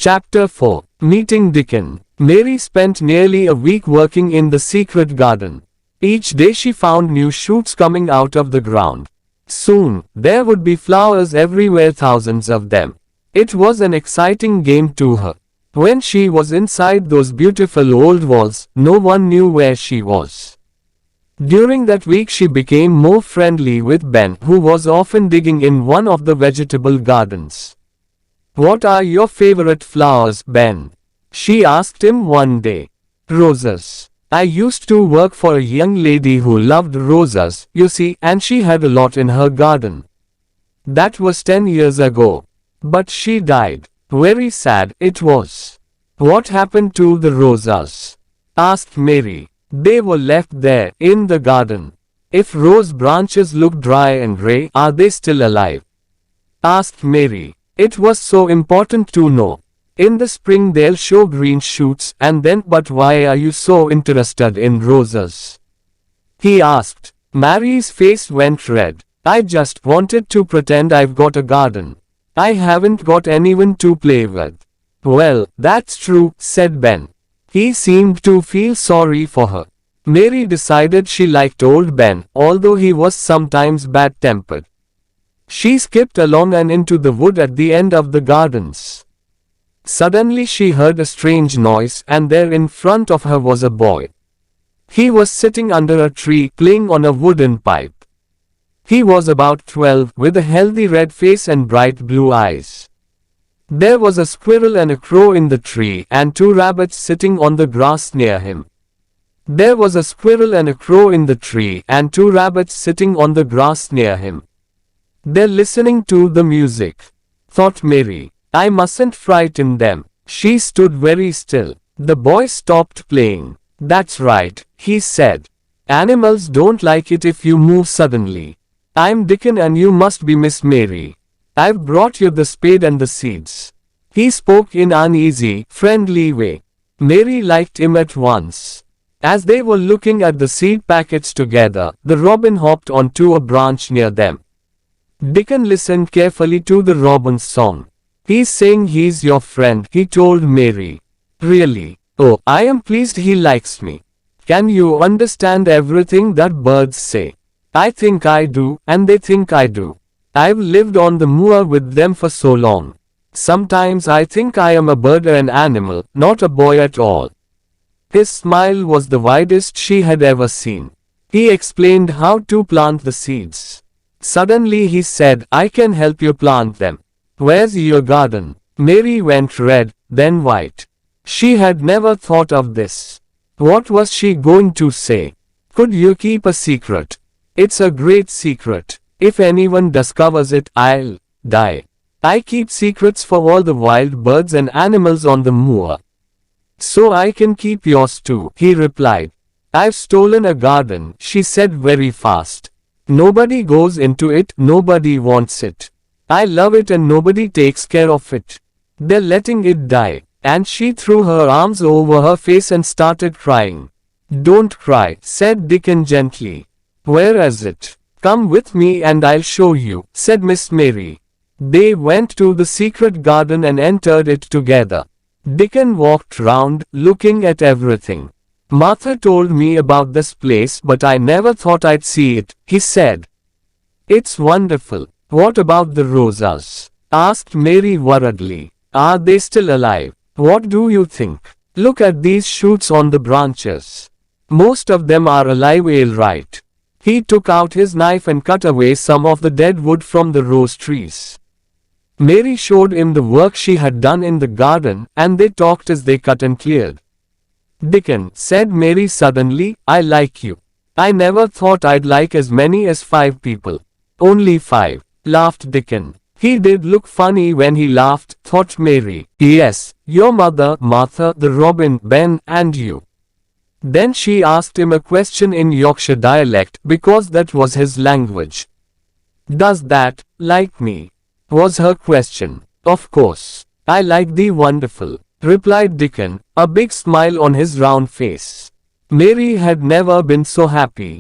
Chapter 4. Meeting Dickon. Mary spent nearly a week working in the secret garden. Each day she found new shoots coming out of the ground. Soon, there would be flowers everywhere, thousands of them. It was an exciting game to her. When she was inside those beautiful old walls, no one knew where she was. During that week she became more friendly with Ben, who was often digging in one of the vegetable gardens. "What are your favorite flowers, Ben?" she asked him one day. "Roses. I used to work for a young lady who loved roses, you see, and she had a lot in her garden. That was 10 years ago. But she died. Very sad it was." "What happened to the roses?" asked Mary. "They were left there, in the garden." "If rose branches look dry and gray, are they still alive?" asked Mary. It was so important to know. "In the spring they'll show green shoots, and then—" "But why are you so interested in roses?" he asked. Mary's face went red. "I just wanted to pretend I've got a garden. I haven't got anyone to play with." "Well, that's true," said Ben. He seemed to feel sorry for her. Mary decided she liked old Ben, although he was sometimes bad-tempered. She skipped along and into the wood at the end of the gardens. Suddenly she heard a strange noise, and there in front of her was a boy. He was sitting under a tree, playing on a wooden pipe. He was about 12, with a healthy red face and bright blue eyes. There was a squirrel and a crow in the tree, and 2 rabbits sitting on the grass near him. There was a squirrel and a crow in the tree, and 2 rabbits sitting on the grass near him. "They're listening to the music," thought Mary. "I mustn't frighten them." She stood very still. The boy stopped playing. "That's right," he said. "Animals don't like it if you move suddenly. I'm Dickon and you must be Miss Mary. I've brought you the spade and the seeds." He spoke in an easy, friendly way. Mary liked him at once. As they were looking at the seed packets together, the robin hopped onto a branch near them. Dickon listened carefully to the robin's song. "He's saying he's your friend," he told Mary. "Really? Oh, I am pleased he likes me. Can you understand everything that birds say?" "I think I do, and they think I do. I've lived on the moor with them for so long. Sometimes I think I am a bird or an animal, not a boy at all." His smile was the widest she had ever seen. He explained how to plant the seeds. Suddenly he said, "I can help you plant them. Where's your garden?" Mary went red, then white. She had never thought of this. What was she going to say? "Could you keep a secret?" "It's a great secret. If anyone discovers it, I'll die. I keep secrets for all the wild birds and animals on the moor." "So I can keep yours too," he replied. "I've stolen a garden," she said very fast. "Nobody goes into it, nobody wants it. I love it and nobody takes care of it. They're letting it die." And she threw her arms over her face and started crying. "Don't cry," said Dickon gently. "Where is it?" "Come with me and I'll show you," said Miss Mary. They went to the secret garden and entered it together. Dickon walked round, looking at everything. "Martha told me about this place, but I never thought I'd see it," he said. "It's wonderful." "What about the roses?" asked Mary worriedly. "Are they still alive? What do you think? Look at these shoots on the branches. Most of them are alive, all right." He took out his knife and cut away some of the dead wood from the rose trees. Mary showed him the work she had done in the garden, and they talked as they cut and cleared. "Dickon," said Mary suddenly, "I like you. I never thought I'd like as many as 5 people." "Only 5, laughed Dickon. He did look funny when he laughed, thought Mary. "Yes, your mother, Martha, the robin, Ben, and you." Then she asked him a question in Yorkshire dialect, because that was his language. "Does that, like me?" was her question. "Of course. I like thee wonderful," replied Dickon, a big smile on his round face. Mary had never been so happy.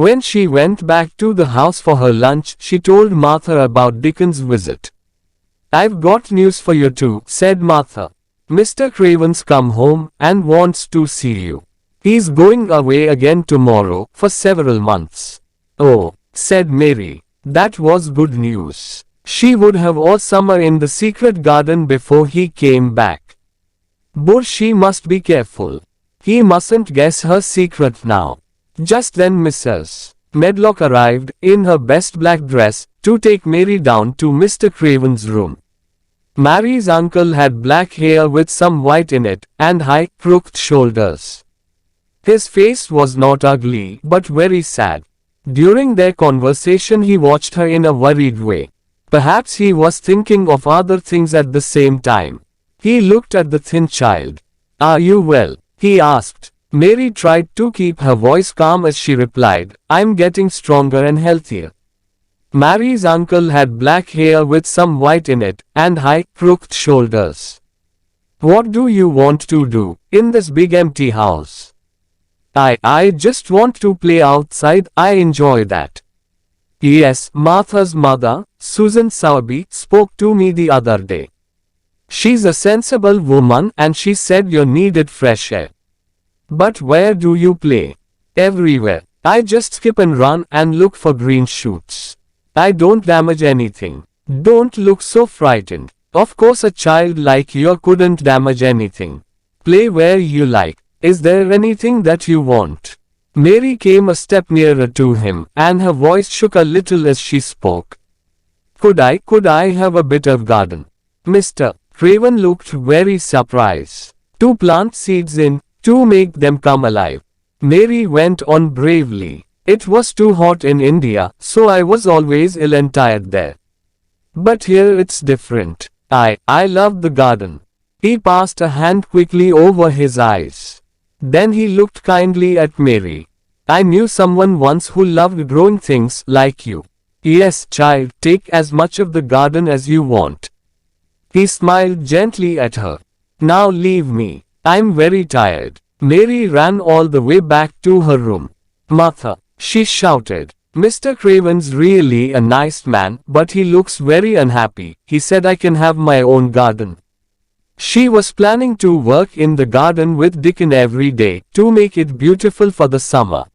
When she went back to the house for her lunch, she told Martha about Dickon's visit. "I've got news for you too," said Martha. Mr. Craven's come home and wants to see you. He's going away again tomorrow for several months. Oh, said Mary. That was good news. She would have all summer in the secret garden before he came back. But she must be careful. He mustn't guess her secret now. Just then Mrs. Medlock arrived, in her best black dress, to take Mary down to Mr. Craven's room. Mary's uncle had black hair with some white in it, and high, crooked shoulders. His face was not ugly, but very sad. During their conversation he watched her in a worried way. Perhaps he was thinking of other things at the same time. He looked at the thin child. "Are you well?" he asked. Mary tried to keep her voice calm as she replied, "I'm getting stronger and healthier." Mary's uncle had black hair with some white in it, and high, crooked shoulders. "What do you want to do in this big empty house?" I just want to play outside, I enjoy that." "Yes, Martha's mother, Susan Sowerby, spoke to me the other day. She's a sensible woman and she said you needed fresh air." "But where do you play?" "Everywhere. I just skip and run and look for green shoots. I don't damage anything." "Don't look so frightened. Of course a child like you couldn't damage anything. Play where you like. Is there anything that you want?" Mary came a step nearer to him, and her voice shook a little as she spoke. Could I have a bit of garden?" Mr. Craven looked very surprised. "To plant seeds in, to make them come alive." Mary went on bravely. "It was too hot in India, so I was always ill and tired there. But here it's different. I love the garden." He passed a hand quickly over his eyes. Then he looked kindly at Mary. "I knew someone once who loved growing things like you." "Yes, child, take as much of the garden as you want." He smiled gently at her. "Now leave me. I'm very tired." Mary ran all the way back to her room. "Martha," she shouted, "Mr. Craven's really a nice man, but he looks very unhappy. He said I can have my own garden." She was planning to work in the garden with Dickon every day, to make it beautiful for the summer.